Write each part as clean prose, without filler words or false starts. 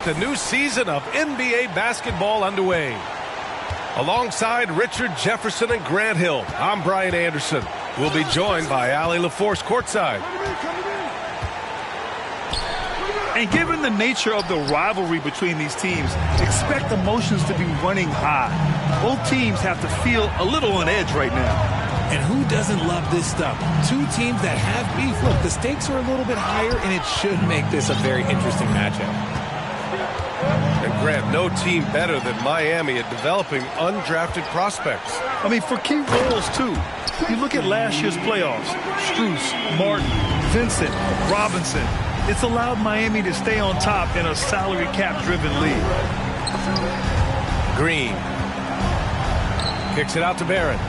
The new season of NBA basketball underway. Alongside Richard Jefferson and Grant Hill, I'm Brian Anderson. We'll be joined by Allie LaForce courtside. And given the nature of the rivalry between these teams, expect emotions to be running high. Both teams have to feel a little on edge right now. And who doesn't love this stuff? Two teams that have beef. Look, the stakes are a little bit higher, and it should make this a very interesting matchup. And Grant, no team better than Miami at developing undrafted prospects. I mean, for key roles, too. You look at last year's playoffs. Strus, Martin, Vincent, Robinson. It's allowed Miami to stay on top in a salary cap-driven league. Green. Kicks it out to Barrett.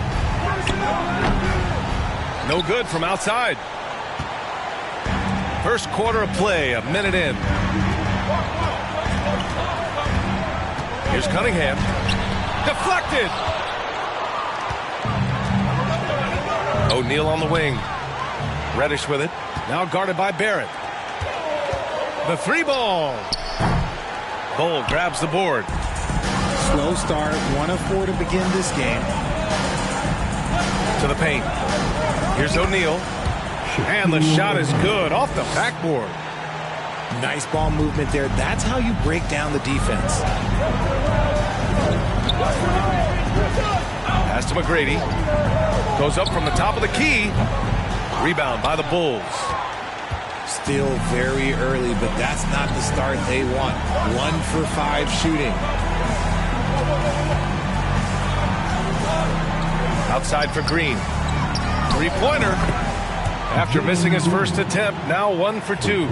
No good from outside. First quarter of play, a minute in. Here's Cunningham. Deflected. O'Neal on the wing. Reddish with it. Now guarded by Barrett. The three ball. Bull grabs the board. Slow start, 1 of 4 to begin this game. To the paint. Here's O'Neal. And the shot is good off the backboard. Nice ball movement there. That's how you break down the defense. Pass to McGrady. Goes up from the top of the key. Rebound by the Bulls. Still very early, but that's not the start they want. 1 for 5 shooting. Outside for Green. Three-pointer. After missing his first attempt, now 1 for 2.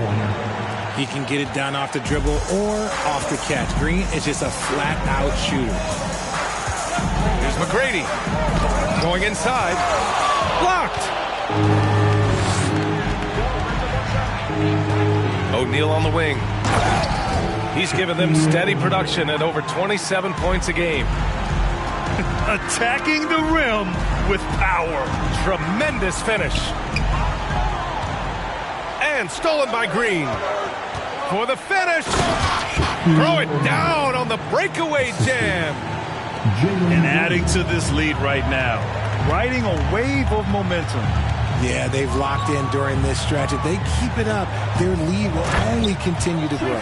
He can get it down off the dribble or off the catch. Green is just a flat-out shooter. Here's McGrady. Going inside. Blocked. O'Neal on the wing. He's given them steady production at over 27 points a game. Attacking the rim with power. Tremendous finish. And stolen by Green. For the finish. Throw it down on the breakaway jam. And adding to this lead right now. Riding a wave of momentum. Yeah, they've locked in during this stretch. If they keep it up, their lead will only continue to grow.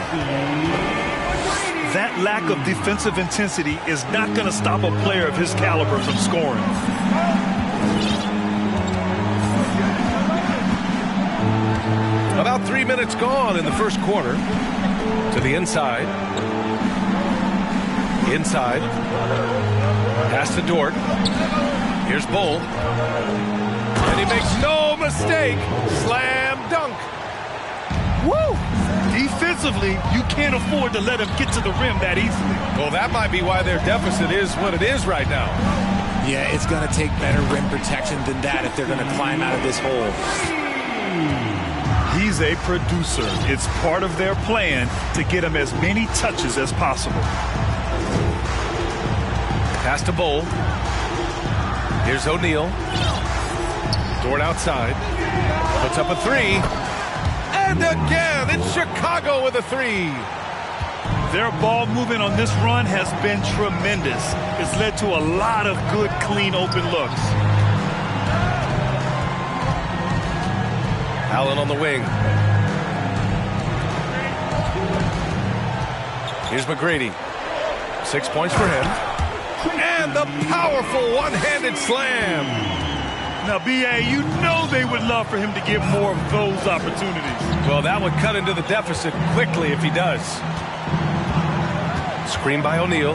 That lack of defensive intensity is not going to stop a player of his caliber from scoring. About 3 minutes gone in the first quarter. To the inside. Inside. Pass to Dort. Here's Bull. And he makes no mistake. Slam dunk. Woo! Defensively, you can't afford to let him get to the rim that easily. Well, that might be why their deficit is what it is right now. Yeah, it's going to take better rim protection than that if they're going to climb out of this hole. He's a producer. It's part of their plan to get him as many touches as possible. Pass to Bull. Here's O'Neal. Dort outside. Puts up a three. And again, it's Chicago with a three. Their ball movement on this run has been tremendous. It's led to a lot of good, clean, open looks. Allen on the wing. Here's McGrady. 6 points for him. And the powerful one-handed slam. Now, B.A., you know they would love for him to get more of those opportunities. Well, that would cut into the deficit quickly if he does. Screen by O'Neal.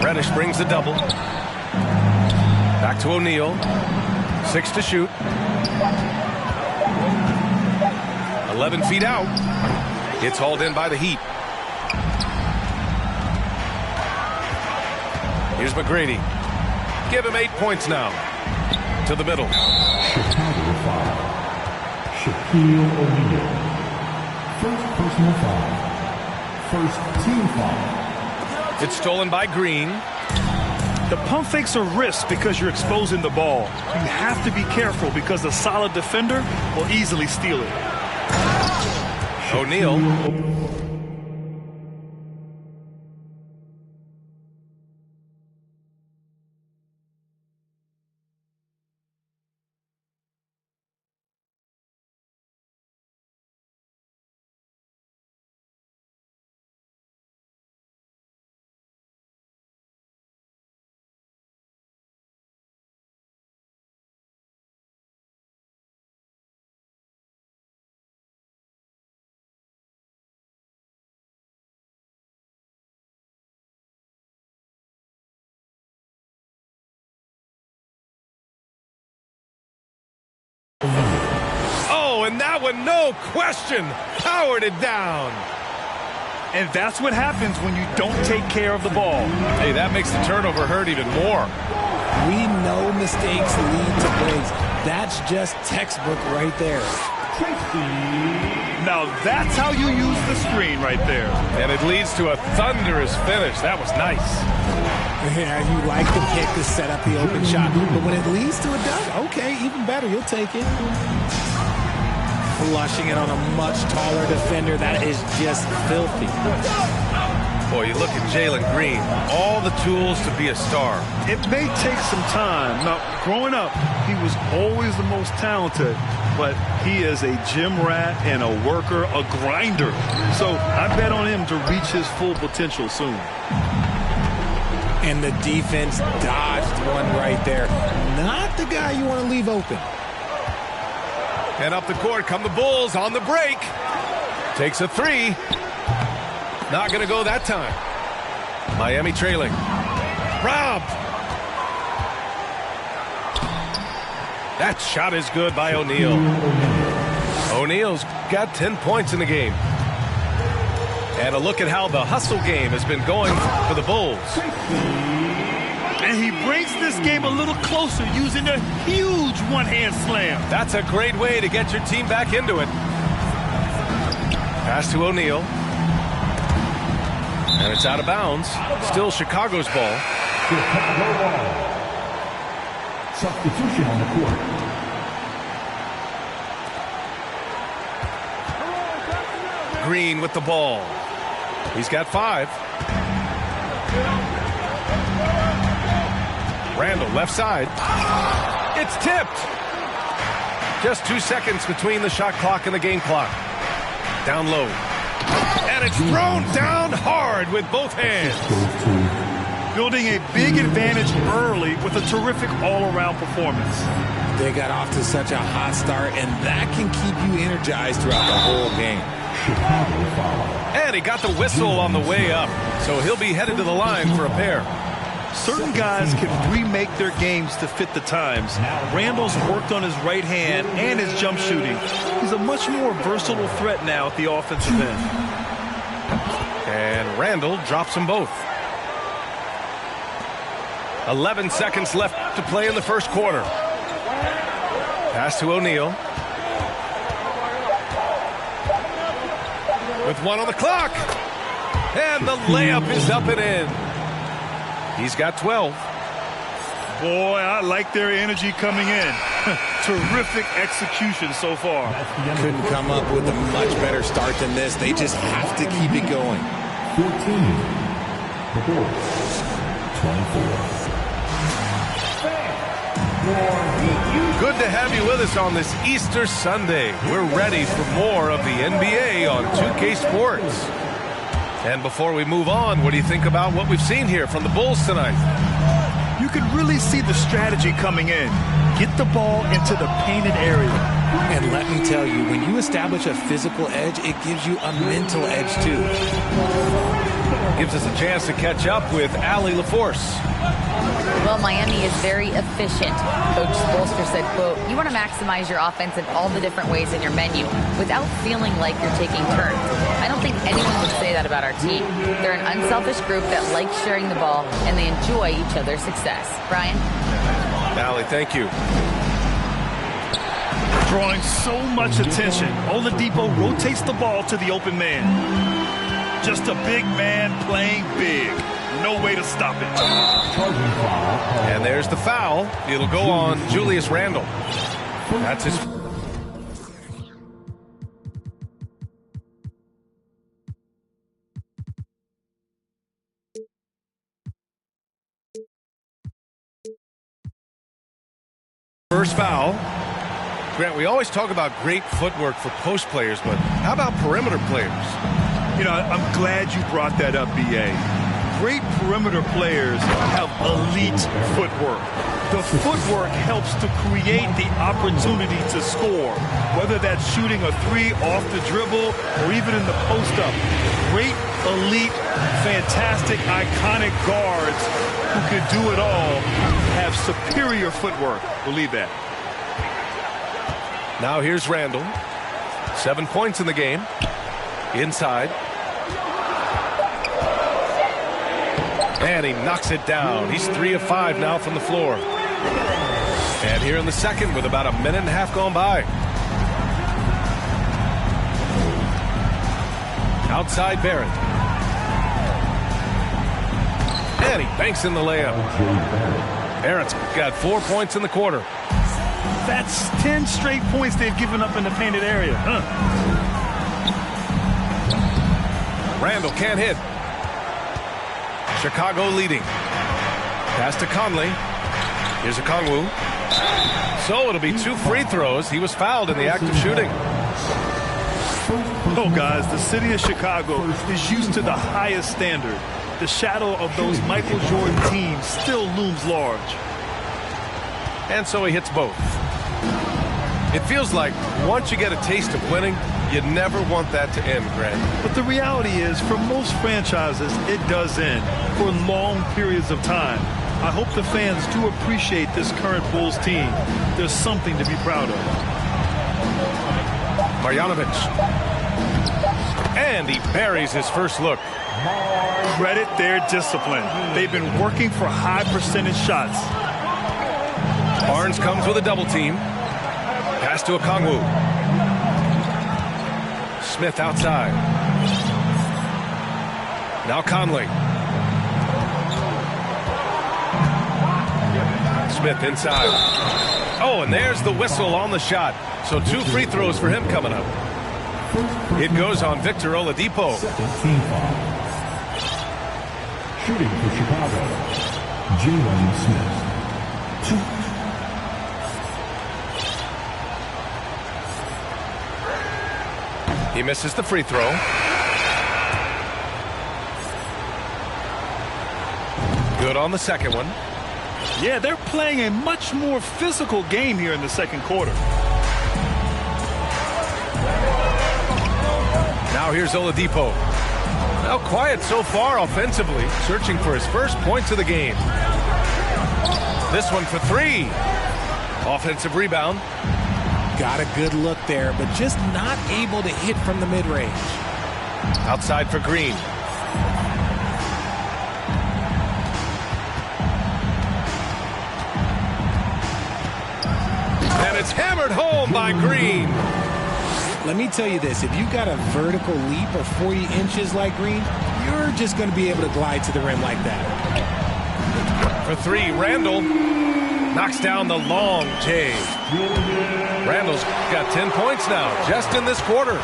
Reddish brings the double. Back to O'Neal. 6 to shoot. 11 feet out. It's hauled in by the Heat. Here's McGrady. Give him 8 points now. To the middle. Chicago foul. Chiquille O'Neal. First personal foul. First team foul. It's stolen by Green. The pump fakes are risks because you're exposing the ball. You have to be careful because a solid defender will easily steal it. O'Neal. Oh, and that one, no question, powered it down. And that's what happens when you don't take care of the ball. Hey, that makes the turnover hurt even more. We know mistakes lead to breaks. That's just textbook right there. Now that's how you use the screen right there. And it leads to a thunderous finish. That was nice. Yeah, you like the kick to set up the open shot. But when it leads to a dunk, okay, even better. You'll take it. Flushing it on a much taller defender. That is just filthy. Boy, you look at Jalen Green. All the tools to be a star. It may take some time. Now, growing up, he was always the most talented. But he is a gym rat and a worker, a grinder. So I bet on him to reach his full potential soon. And the defense dodged one right there. Not the guy you want to leave open. And up the court come the Bulls on the break. Takes a three. Not going to go that time. Miami trailing. Robbed. That shot is good by O'Neal. O'Neal's got 10 points in the game. And a look at how the hustle game has been going for the Bulls. And he brings this game a little closer using a huge one-hand slam. That's a great way to get your team back into it. Pass to O'Neal. And it's out of bounds. Still Chicago's ball. Chicago ball. Substitution on the court. Green with the ball. He's got 5. Randall left side. It's tipped. Just 2 seconds between the shot clock and the game clock. Down low. And it's thrown down hard with both hands. Building a big advantage early with a terrific all-around performance. They got off to such a hot start, and that can keep you energized throughout the whole game. And he got the whistle on the way up, so he'll be headed to the line for a pair. Certain guys can remake their games to fit the times. Randall's worked on his right hand and his jump shooting. He's a much more versatile threat now at the offensive end. And Randall drops them both. 11 seconds left to play in the first quarter. Pass to O'Neal. With 1 on the clock. And the layup is up and in. He's got 12. Boy, I like their energy coming in. Terrific execution so far. Couldn't come up with a much better start than this. They just have to keep it going. 14. The Bulls. 24. Good to have you with us on this Easter Sunday. We're ready for more of the NBA on 2K Sports. And before we move on, what do you think about what we've seen here from the Bulls tonight? You can really see the strategy coming in. Get the ball into the painted area. And let me tell you, when you establish a physical edge, it gives you a mental edge too. Gives us a chance to catch up with Allie LaForce. Well, Miami is very efficient. Coach Spoelstra said, quote, "You want to maximize your offense in all the different ways in your menu without feeling like you're taking turns." I don't think anyone would say that about our team. They're an unselfish group that likes sharing the ball, and they enjoy each other's success. Brian? Allie, thank you. Drawing so much attention, Oladipo rotates the ball to the open man. Just a big man playing big. No way to stop it. And there's the foul. It'll go on Julius Randle. That's his. First foul. Grant, we always talk about great footwork for post players, but how about perimeter players? You know, I'm glad you brought that up, B.A. Great perimeter players have elite footwork. The footwork helps to create the opportunity to score, whether that's shooting a three off the dribble or even in the post-up. Great, elite, fantastic, iconic guards who could do it all have superior footwork. Believe that. Now here's Randall. 7 points in the game. Inside. And he knocks it down. He's 3 of 5 now from the floor. And here in the second with about a minute and a half gone by. Outside Barrett. And he banks in the layup. Barrett's got 4 points in the quarter. That's 10 straight points they've given up in the painted area. Randall can't hit. Chicago leading. Pass to Conley. Here's a Kongwu. So it'll be 2 free throws. He was fouled in the act of shooting. Oh, guys, the city of Chicago is used to the highest standard. The shadow of those Michael Jordan teams still looms large. And so he hits both. It feels like once you get a taste of winning, you never want that to end, Grant. But the reality is, for most franchises, it does end for long periods of time. I hope the fans do appreciate this current Bulls team. There's something to be proud of. Marjanovic. And he buries his first look. Credit their discipline. They've been working for high percentage shots. Barnes comes with a double team. Pass to a Kongwu. Smith outside. Now Conley. Smith inside. Oh, and there's the whistle on the shot. So 2 free throws for him coming up. It goes on Victor Oladipo. Team foul. Shooting for Chicago, Jalen Smith. 2. He misses the free throw. Good on the second one. Yeah, they're playing a much more physical game here in the second quarter. Now here's Oladipo. Now quiet so far offensively, searching for his first points of the game. This one for 3. Offensive rebound. Got a good look there, but just not able to hit from the mid-range. Outside for Green. And it's hammered home by Green. Let me tell you this, if you got a vertical leap of 40 inches like Green, you're just going to be able to glide to the rim like that. For 3, Randall knocks down the long J. Randall's got 10 points now, just in this quarter.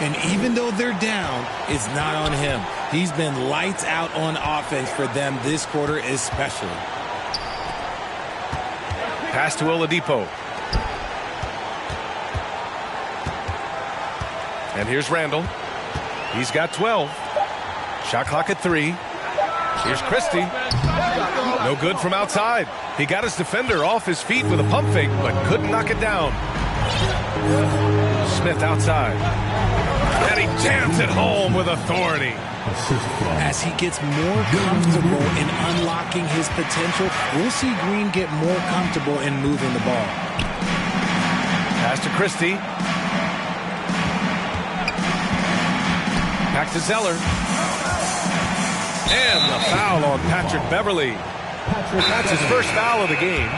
And even though they're down, it's not on him. He's been lights out on offense for them this quarter especially. Pass to Oladipo. And here's Randall. He's got 12. Shot clock at 3. Here's Christie. No good from outside. He got his defender off his feet with a pump fake, but couldn't knock it down. Smith outside. And he jams it home with authority. As he gets more comfortable in unlocking his potential, we'll see Green get more comfortable in moving the ball. Pass to Christie. Back to Zeller. And the foul on Patrick Beverly. That's his first foul of the game.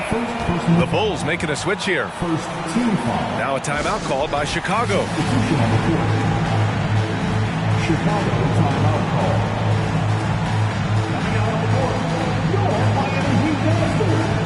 The Bulls making a switch here. Now a timeout called by Chicago. Chicago timeout call. Coming out on the court, your Miami Heat Masters.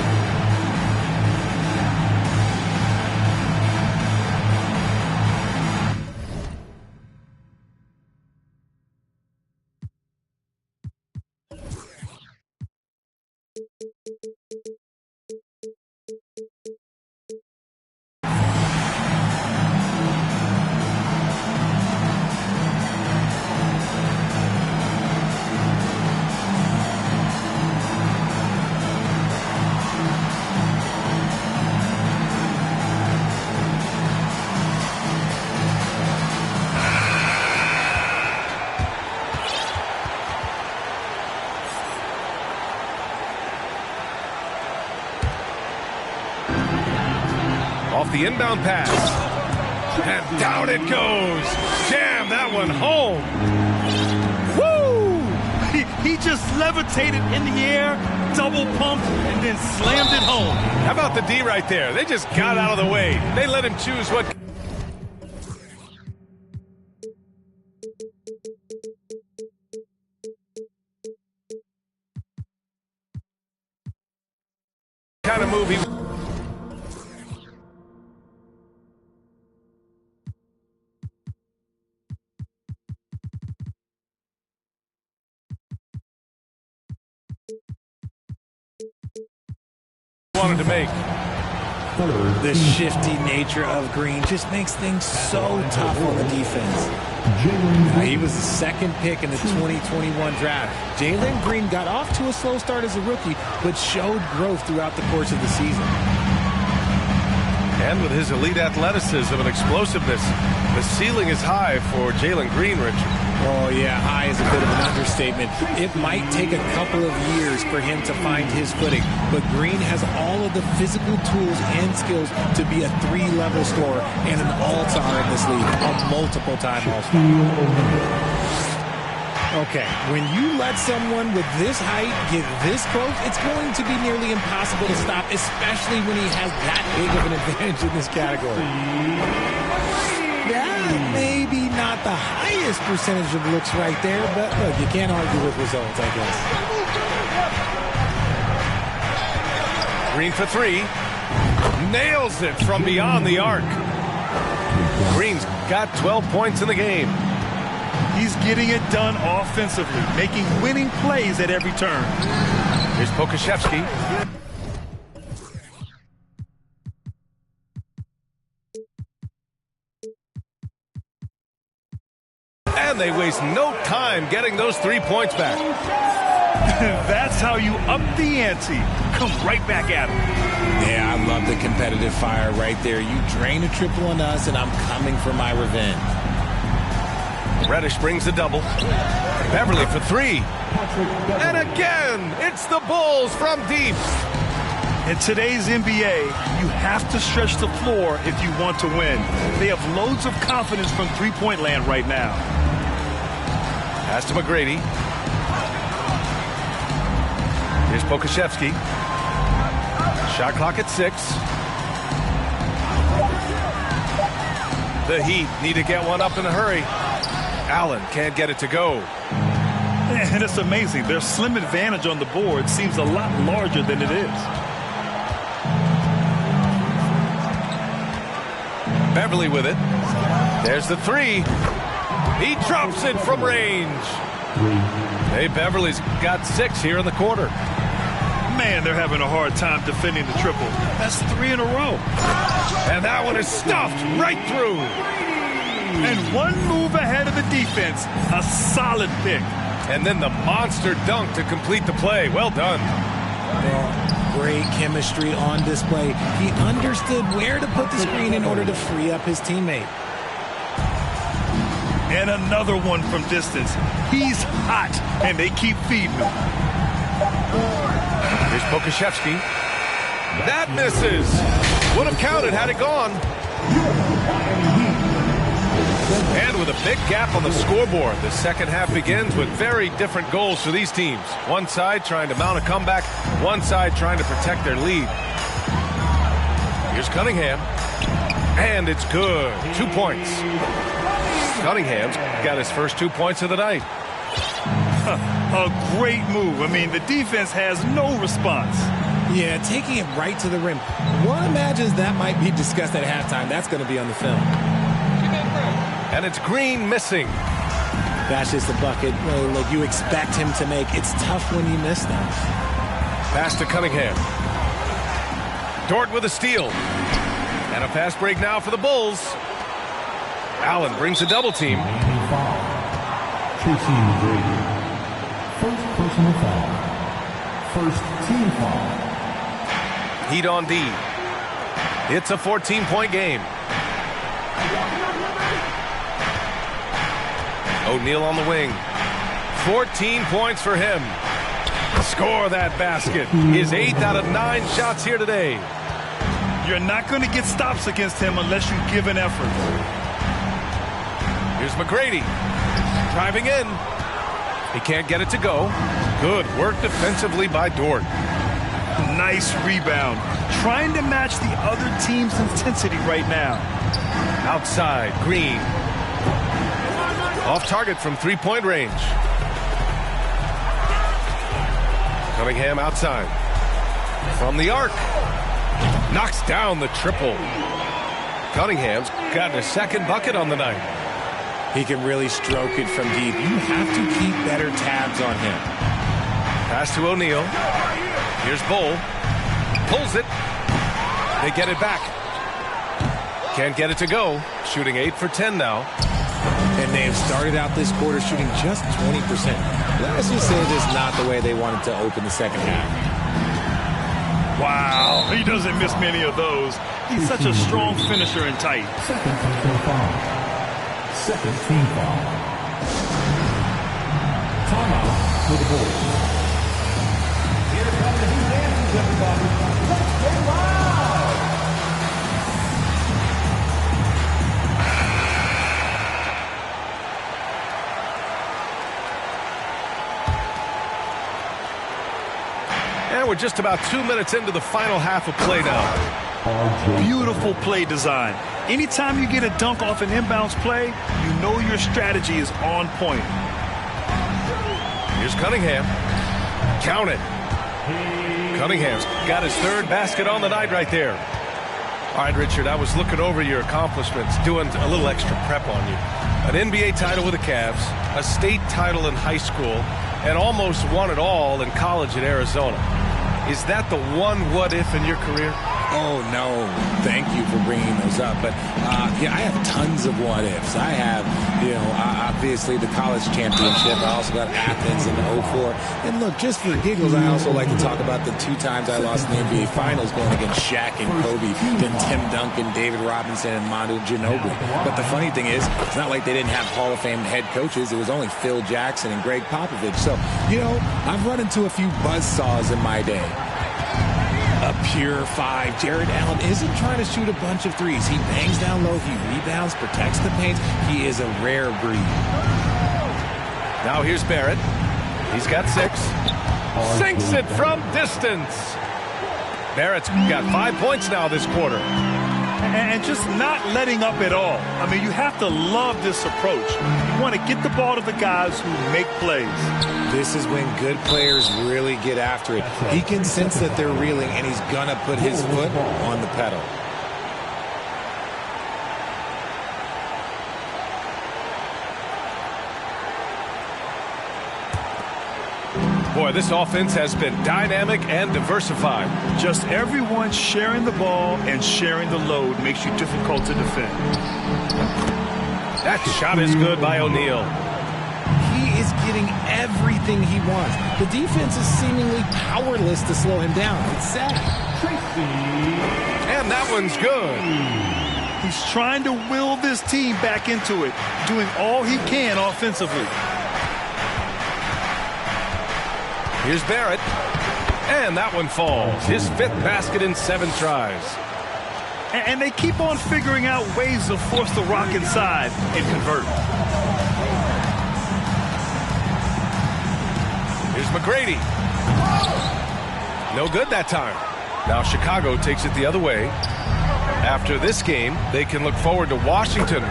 Off the inbound pass. And down it goes. Jam that one home. Woo! He just levitated in the air, double pumped, and then slammed it home. How about the D right there? They just got out of the way. They let him choose what kind of move he wanted to make. The shifty nature of Green just makes things so tough on the defense. He was the second pick in the 2021 draft. Jalen Green got off to a slow start as a rookie, but showed growth throughout the course of the season. And with his elite athleticism and explosiveness, the ceiling is high for Jalen Green, Richard. Oh, yeah, high is a bit of an understatement. It might take a couple of years for him to find his footing, but Green has all of the physical tools and skills to be a three-level scorer and an all-star in this league, a multiple-time all-star. Okay, when you let someone with this height get this close, it's going to be nearly impossible to stop, especially when he has that big of an advantage in this category. Yeah, maybe not the highest percentage of looks right there, but look, you can't argue with results, I guess. Green for three. Nails it from beyond the arc. Green's got 12 points in the game. He's getting it done offensively, making winning plays at every turn. Here's Pokashevsky. And they waste no time getting those 3 points back. That's how you up the ante. Come right back at him. Yeah, I love the competitive fire right there. You drain a triple on us, and I'm coming for my revenge. Reddish brings the double. Beverly for three. And again, it's the Bulls from deep. In today's NBA, you have to stretch the floor if you want to win. They have loads of confidence from three-point land right now. Pass to McGrady. Here's Pokashevsky. Shot clock at 6. The Heat need to get one up in a hurry. Allen can't get it to go. And it's amazing. Their slim advantage on the board seems a lot larger than it is. Beverly with it. There's the three. He drops it from range. Hey, Beverly's got 6 here in the quarter. Man, they're having a hard time defending the triple. That's 3 in a row. And that one is stuffed right through. And one move ahead of the defense. A solid pick. And then the monster dunk to complete the play. Well done. Great chemistry on display. He understood where to put the screen in order to free up his teammate. And another one from distance. He's hot, and they keep feeding him. Here's Pokashevsky. That misses. Would have counted had it gone. And with a big gap on the scoreboard, the second half begins with very different goals for these teams. One side trying to mount a comeback, one side trying to protect their lead. Here's Cunningham. And it's good. 2 points. Cunningham's got his first 2 points of the night. A great move. I mean, the defense has no response. Yeah, taking it right to the rim. One imagines that might be discussed at halftime. That's going to be on the film. And it's Green missing. That's just a bucket like you expect him to make. It's tough when you miss them. Pass to Cunningham. Dort with a steal. And a fast break now for the Bulls. Allen brings a double team. Chasing Brady. First personal foul. First team foul. Heat on D. It's a 14-point game. O'Neal on the wing. 14 points for him. Score that basket. His 8th out of 9 shots here today. You're not going to get stops against him unless you give an effort. Here's McGrady. Driving in. He can't get it to go. Good work defensively by Dort. Nice rebound. Trying to match the other team's intensity right now. Outside, Green. Off target from three-point range. Cunningham outside. From the arc. Knocks down the triple. Cunningham's gotten a second bucket on the night. He can really stroke it from deep. You have to keep better tabs on him. Pass to O'Neal. Here's Bull. Pulls it. They get it back. Can't get it to go. Shooting 8 for 10 now. And they have started out this quarter shooting just 20%. Let's just say this is not the way they wanted to open the second half. Wow, he doesn't miss many of those. He's such a strong finisher and tight. Second team foul. Second team foul. Timeout for the Bulls. Here comes the Heat dancers, everybody. Let's get loud! And we're just about 2 minutes into the final half of play now. Beautiful play design. Anytime you get a dunk off an inbounds play, you know your strategy is on point. Here's Cunningham. Count it. Cunningham's got his third basket on the night right there. All right, Richard, I was looking over your accomplishments, doing a little extra prep on you. An NBA title with the Cavs, a state title in high school, and almost won it all in college at Arizona. Is that the one what-if in your career? Oh, no. Thank you for bringing those up. But, yeah, I have tons of what-ifs. I have, obviously the college championship. I also got Athens in 04. And, look, just for giggles, I also like to talk about the 2 times I lost in the NBA Finals going against Shaq and Kobe, then Tim Duncan, David Robinson, and Manu Ginobili. But the funny thing is, it's not like they didn't have Hall of Fame head coaches. It was only Phil Jackson and Greg Popovich. So, I've run into a few buzzsaws in my day. A pure 5. Jared Allen isn't trying to shoot a bunch of threes. He bangs down low. He rebounds, protects the paint. He is a rare breed. Now here's Barrett. He's got 6. Sinks it from distance. Barrett's got 5 points now this quarter. And just not letting up at all. I mean, you have to love this approach. You want to get the ball to the guys who make plays. This is when good players really get after it. He can sense that they're reeling, and he's going to put his foot on the pedal. Boy, this offense has been dynamic and diversified. Just everyone sharing the ball and sharing the load makes you difficult to defend. That shot is good by O'Neal. He is getting everything he wants. The defense is seemingly powerless to slow him down. It's sad. And that one's good. He's trying to will this team back into it, doing all he can offensively. Here's Barrett. And that one falls. His 5th basket in 7 tries. And they keep on figuring out ways to force the rock inside and convert. Here's McGrady. No good that time. Now Chicago takes it the other way. After this game, they can look forward to Washington.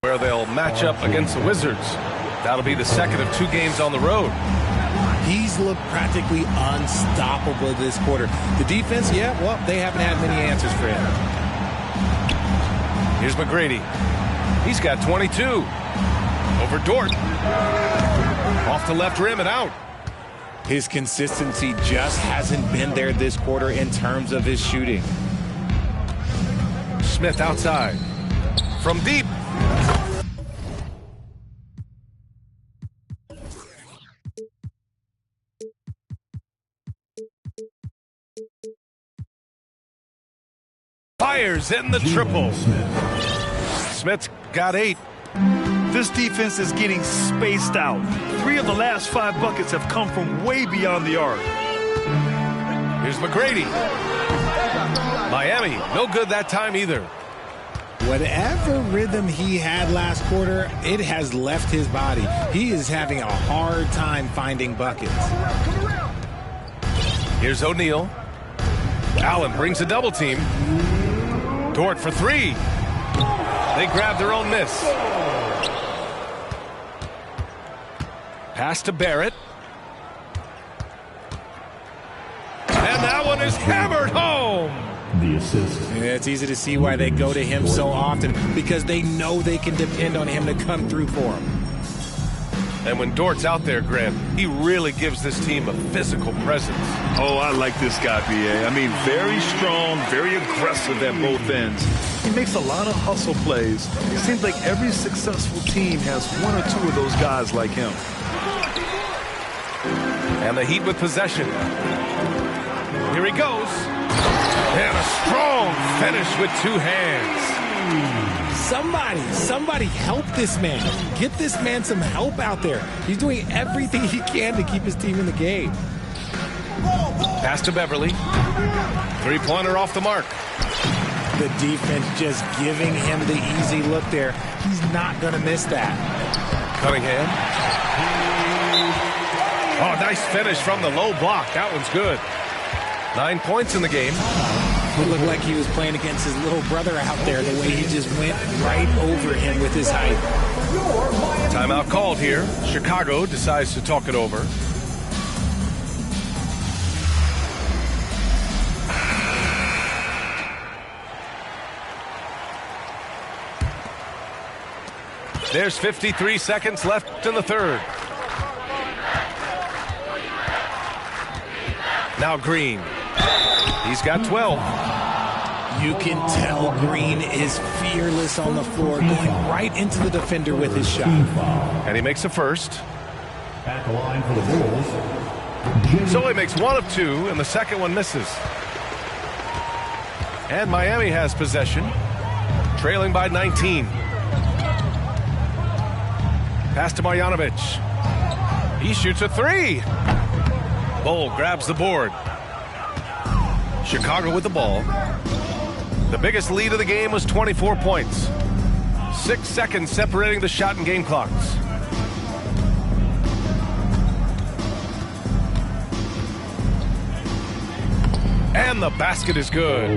Where they'll match up against the Wizards. That'll be the second of 2 games on the road. He's looked practically unstoppable this quarter. The defense, yeah, well, they haven't had many answers for him. Here's McGrady. He's got 22. Over Dort. Off the left rim and out. His consistency just hasn't been there this quarter in terms of his shooting. Smith outside. From deep. Fires in the triple. Smith's got 8. This defense is getting spaced out. 3 of the last 5 buckets have come from way beyond the arc. Here's McGrady. Miami, no good that time either. Whatever rhythm he had last quarter, it has left his body. He is having a hard time finding buckets. Here's O'Neal. Allen brings a double team. Dort for 3. They grab their own miss. Pass to Barrett. And that one is hammered home. The assist. Yeah, it's easy to see why they go to him so often, because they know they can depend on him to come through for them. And when Dort's out there, Grant, he really gives this team a physical presence. Oh, I like this guy, B.A. I mean, very strong, very aggressive at both ends. He makes a lot of hustle plays. It seems like every successful team has 1 or 2 of those guys like him. And the Heat with possession. Here he goes. And a strong finish with 2 hands. Somebody help this man. Get this man some help out there. He's doing everything he can to keep his team in the game. Pass to Beverly. 3-pointer off the mark. The defense just giving him the easy look there. He's not going to miss that. Cunningham. Oh, nice finish from the low block. That one's good. 9 points in the game. It looked like he was playing against his little brother out there, the way he just went right over him with his height. Timeout called here. Chicago decides to talk it over. There's 53 seconds left in the third. Now Green. He's got 12. You can tell Green is fearless on the floor, going right into the defender with his shot. And he makes a first. At the line for the Bulls. So he makes 1 of 2, and the second one misses. And Miami has possession, trailing by 19. Pass to Marjanovic. He shoots a 3. Bull grabs the board. Chicago with the ball. The biggest lead of the game was 24 points. 6 seconds separating the shot and game clocks. And the basket is good.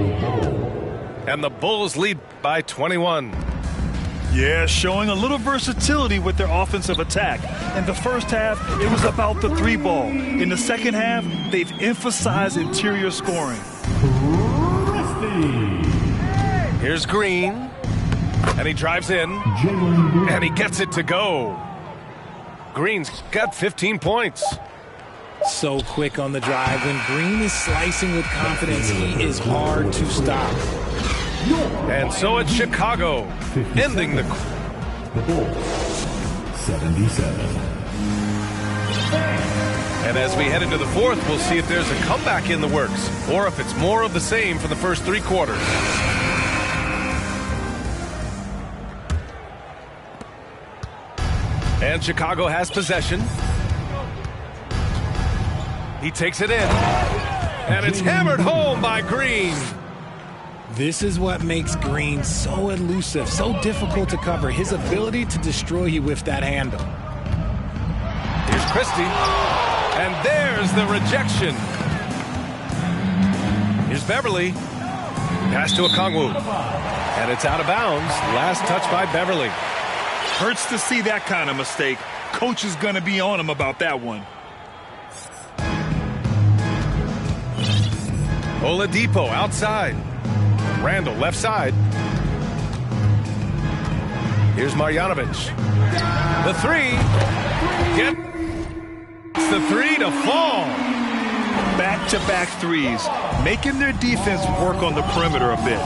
And the Bulls lead by 21. Yeah, showing a little versatility with their offensive attack. In the first half, it was about the 3-ball. In the second half, they've emphasized interior scoring. Here's Green. And he drives in. And he gets it to go. Green's got 15 points. So quick on the drive. When Green is slicing with confidence, he is hard to stop. And so it's Chicago, ending the Bulls, 77. And as we head into the fourth, we'll see if there's a comeback in the works, or if it's more of the same for the first 3 quarters. And Chicago has possession. He takes it in. And it's hammered home by Green. This is what makes Green so elusive, so difficult to cover. His ability to destroy you with that handle. Here's Christie. And there's the rejection. Here's Beverly. Pass to Okongwu. And it's out of bounds. Last touch by Beverly. Hurts to see that kind of mistake. Coach is going to be on him about that one. Oladipo outside. Randall left side. Here's Marjanovic. The 3. Gets the 3 to fall. Back-to-back threes, making their defense work on the perimeter a bit.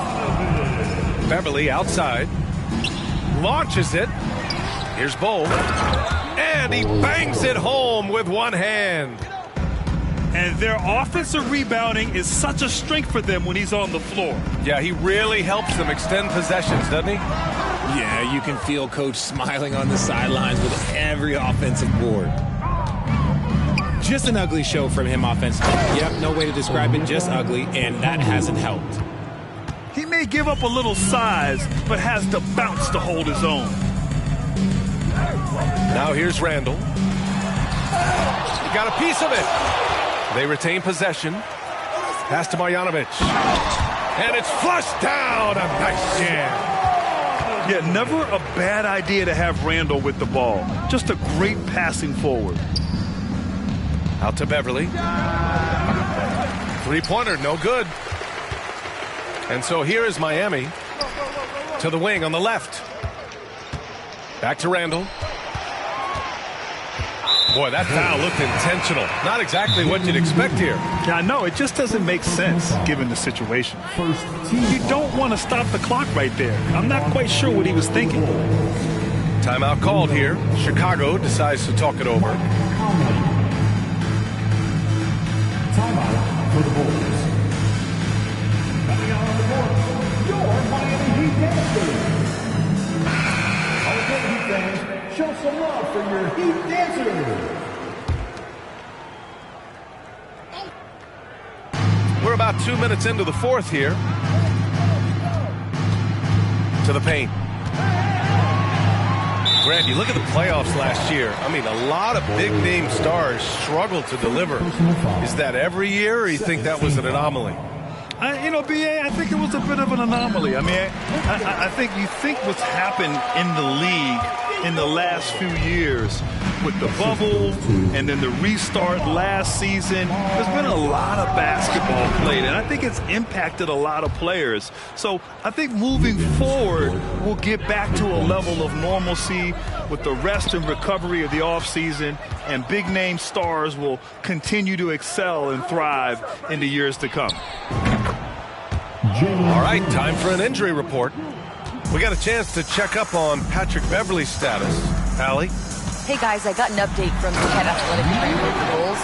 Beverly outside. Launches it. Here's Bull. And he bangs it home with one hand. And their offensive rebounding is such a strength for them when he's on the floor. Yeah, he really helps them extend possessions, doesn't he? Yeah, you can feel Coach smiling on the sidelines with every offensive board. Just an ugly show from him offensively. Yep, no way to describe it, just ugly, and that hasn't helped. He may give up a little size, but has the bounce to hold his own. Now here's Randall. He got a piece of it. They retain possession. Pass to Marjanovic. And it's flushed down. A nice jam. Yeah, never a bad idea to have Randall with the ball. Just a great passing forward. Out to Beverly. Three-pointer, no good. And so here is Miami to the wing on the left. Back to Randall. Boy, that foul looked intentional. Not exactly what you'd expect here. Yeah, I know. It just doesn't make sense given the situation. You don't want to stop the clock right there. I'm not quite sure what he was thinking. Timeout called here. Chicago decides to talk it over. Timeout for the Bulls. Coming out on the board, your Miami Heat dancers. Okay, Heat fans, show some love for your Heat dancers. We're about 2 minutes into the fourth here. To the paint. Grant, you look at the playoffs last year. I mean, a lot of big-name stars struggled to deliver. Is that every year, or you think that was an anomaly? You know, B.A., I think it was a bit of an anomaly. I mean, I think you think what's happened in the league in the last few years with the bubble and then the restart last season, there's been a lot of basketball played, and I think it's impacted a lot of players. So I think moving forward, we'll get back to a level of normalcy with the rest and recovery of the offseason, and big-name stars will continue to excel and thrive in the years to come. All right, time for an injury report. We got a chance to check up on Patrick Beverley's status. Allie? Hey guys, I got an update from the head athletic trainer of the Bulls.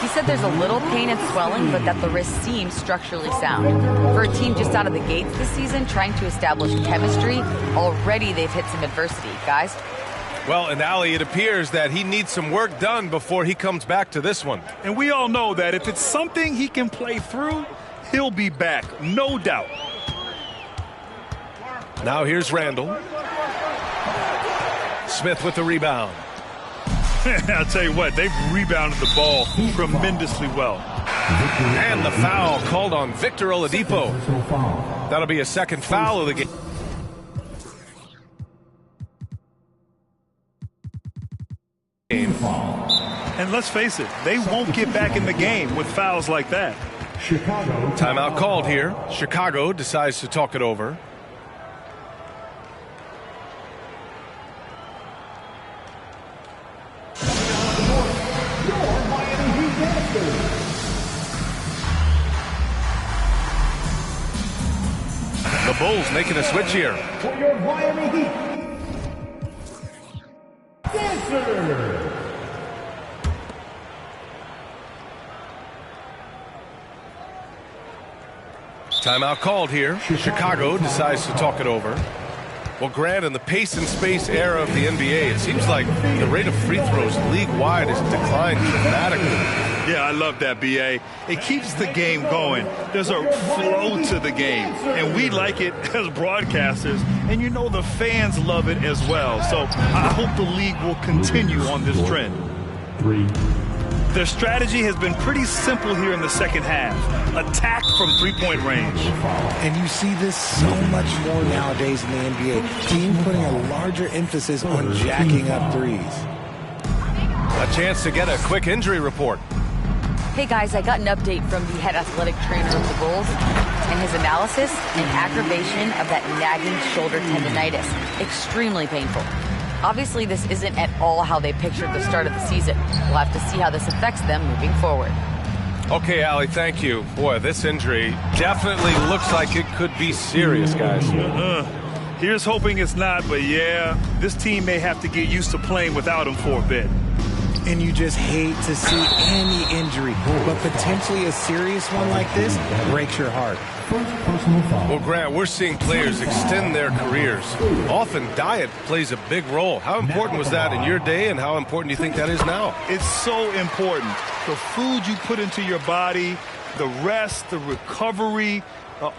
He said there's a little pain and swelling, but that the wrist seems structurally sound. For a team just out of the gates this season, trying to establish chemistry, already they've hit some adversity. Guys? Well, and Allie, it appears that he needs some work done before he comes back to this one. And we all know that if it's something he can play through, he'll be back, no doubt. Now here's Randall. Smith with the rebound. I'll tell you what, they've rebounded the ball tremendously well. And the foul called on Victor Oladipo. That'll be a second foul of the game. And let's face it, they won't get back in the game with fouls like that. Timeout called here. Chicago decides to talk it over. The Bulls making a switch here. For your Miami Heat dancers. Timeout called here. Chicago decides to talk it over. Well, Grant, in the pace and space era of the NBA, it seems like the rate of free throws league-wide has declined dramatically. Yeah, I love that, B.A. It keeps the game going. There's a flow to the game, and we like it as broadcasters, and you know the fans love it as well. So I hope the league will continue on this trend. Their strategy has been pretty simple here in the second half. Attack from three-point range. And you see this so much more nowadays in the NBA. Team putting a larger emphasis on jacking up threes. A chance to get a quick injury report. Hey guys, I got an update from the head athletic trainer of the Bulls, and his analysis, an aggravation of that nagging shoulder tendonitis. Extremely painful. Obviously, this isn't at all how they pictured the start of the season. We'll have to see how this affects them moving forward. Okay, Allie, thank you. Boy, this injury definitely looks like it could be serious, guys. Here's hoping it's not, but yeah, this team may have to get used to playing without him for a bit. And you just hate to see any injury, but potentially a serious one like this breaks your heart. Well, Grant, we're seeing players extend their careers. Often diet plays a big role. How important was that in your day, and how important do you think that is now? It's so important. The food you put into your body, the rest, the recovery,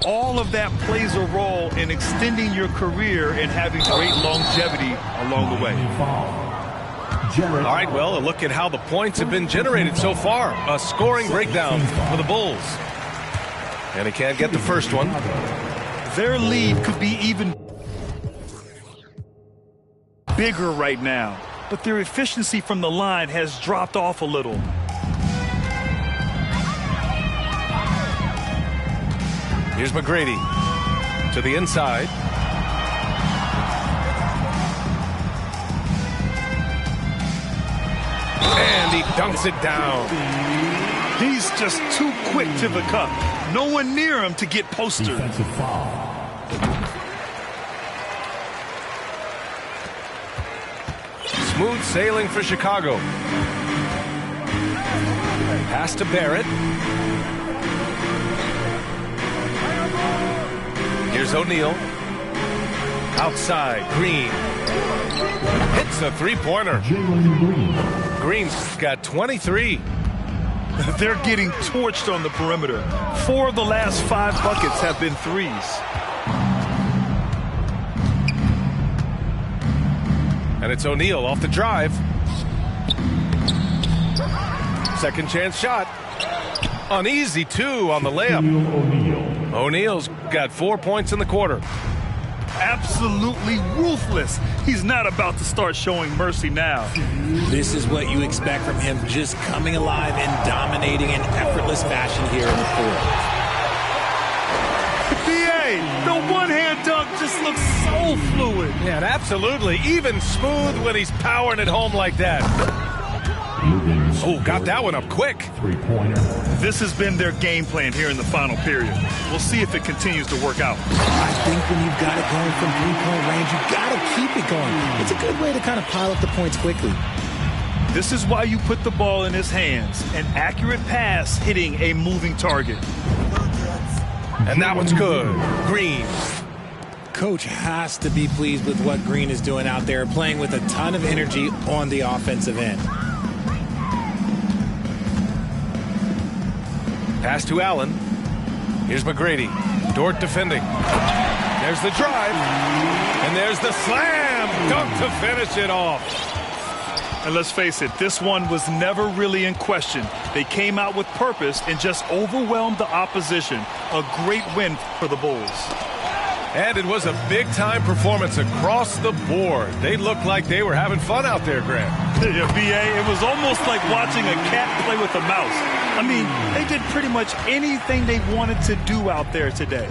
all of that plays a role in extending your career and having great longevity along the way. All right, well, a look at how the points have been generated so far. A scoring breakdown for the Bulls. And he can't get the first one. Their lead could be even bigger right now, but their efficiency from the line has dropped off a little. Here's McGrady to the inside. And he dunks it down. He's just too quick to the cup. No one near him to get postered. Smooth sailing for Chicago. Pass to Barrett. Here's O'Neal. Outside, Green. Hits a three-pointer. Green's got 23. They're getting torched on the perimeter. 4 of the last 5 buckets have been threes. And it's O'Neal off the drive. Second chance shot. Uneasy, too, on the layup. O'Neal's got 4 points in the quarter. Absolutely ruthless. He's not about to start showing mercy now. This is what you expect from him, just coming alive and dominating in effortless fashion here in the fourth. B.A., the one-hand dunk just looks so fluid. Yeah, absolutely. Even smooth when he's powering it home like that. Oh, got that one up quick. This has been their game plan here in the final period. We'll see if it continues to work out. I think when you've got it going from three-point range, you've got to keep it going. It's a good way to kind of pile up the points quickly. This is why you put the ball in his hands. An accurate pass hitting a moving target. And that one's good. Green. Coach has to be pleased with what Green is doing out there, playing with a ton of energy on the offensive end. Pass to Allen. Here's McGrady. Dort defending. There's the drive. And there's the slam. Dunk to finish it off. And let's face it, this one was never really in question. They came out with purpose and just overwhelmed the opposition. A great win for the Bulls. And it was a big-time performance across the board. They looked like they were having fun out there, Grant. Yeah, B.A., it was almost like watching a cat play with a mouse. I mean, they did pretty much anything they wanted to do out there today.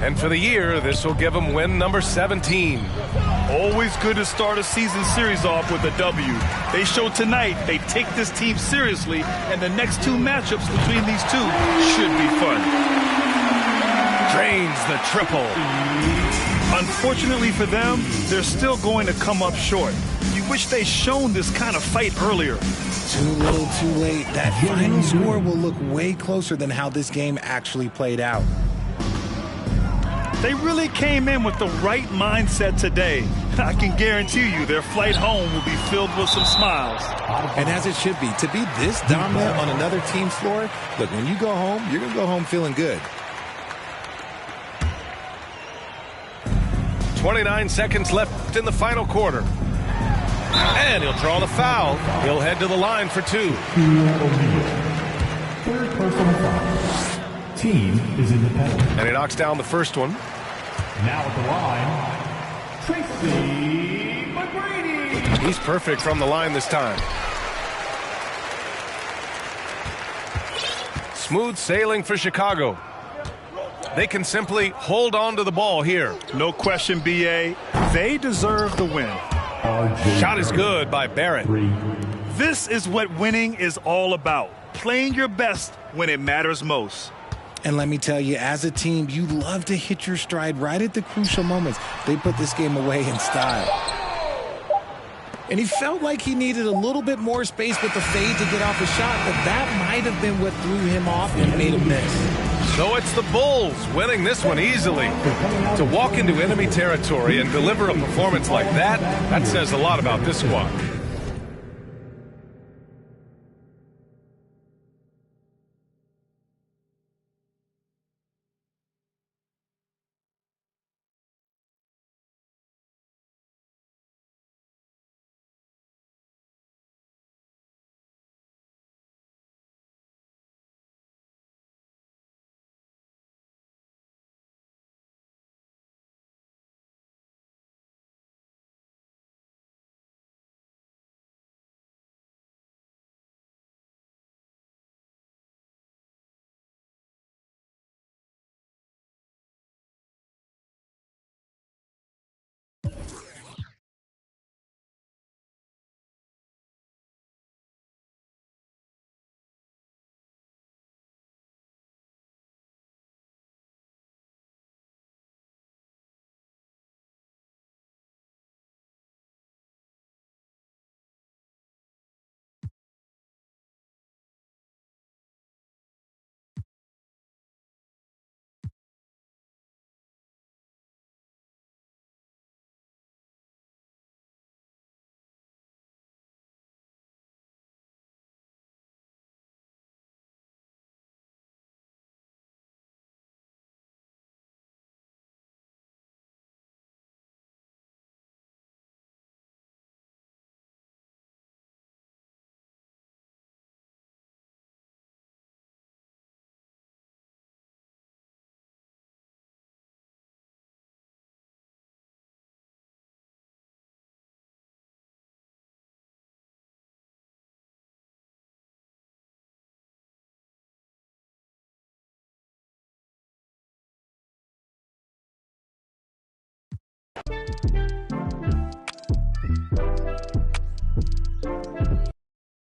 And for the year, this will give them win number 17. Always good to start a season series off with a W. They showed tonight they take this team seriously, and the next 2 matchups between these two should be fun. Drains the triple. Unfortunately for them, they're still going to come up short. You wish they'd shown this kind of fight earlier. Too little, too late. That final score will look way closer than how this game actually played out. They really came in with the right mindset today. I can guarantee you their flight home will be filled with some smiles. And as it should be. To be this dominant on another team's floor, look, when you go home, you're going to go home feeling good. 29 seconds left in the final quarter. And he'll draw the foul. He'll head to the line for 2. Third personal foul. Team is in the penalty. And he knocks down the first one. Now at the line, Tracy McGrady. He's perfect from the line this time. Smooth sailing for Chicago. They can simply hold on to the ball here. No question, B.A. They deserve the win. Shot is good by Barrett. This is what winning is all about. Playing your best when it matters most. And let me tell you, as a team, you love to hit your stride right at the crucial moments. They put this game away in style. And he felt like he needed a little bit more space with the fade to get off a shot, but that might have been what threw him off and made him miss. So it's the Bulls winning this one easily. To walk into enemy territory and deliver a performance like that, that says a lot about this squad.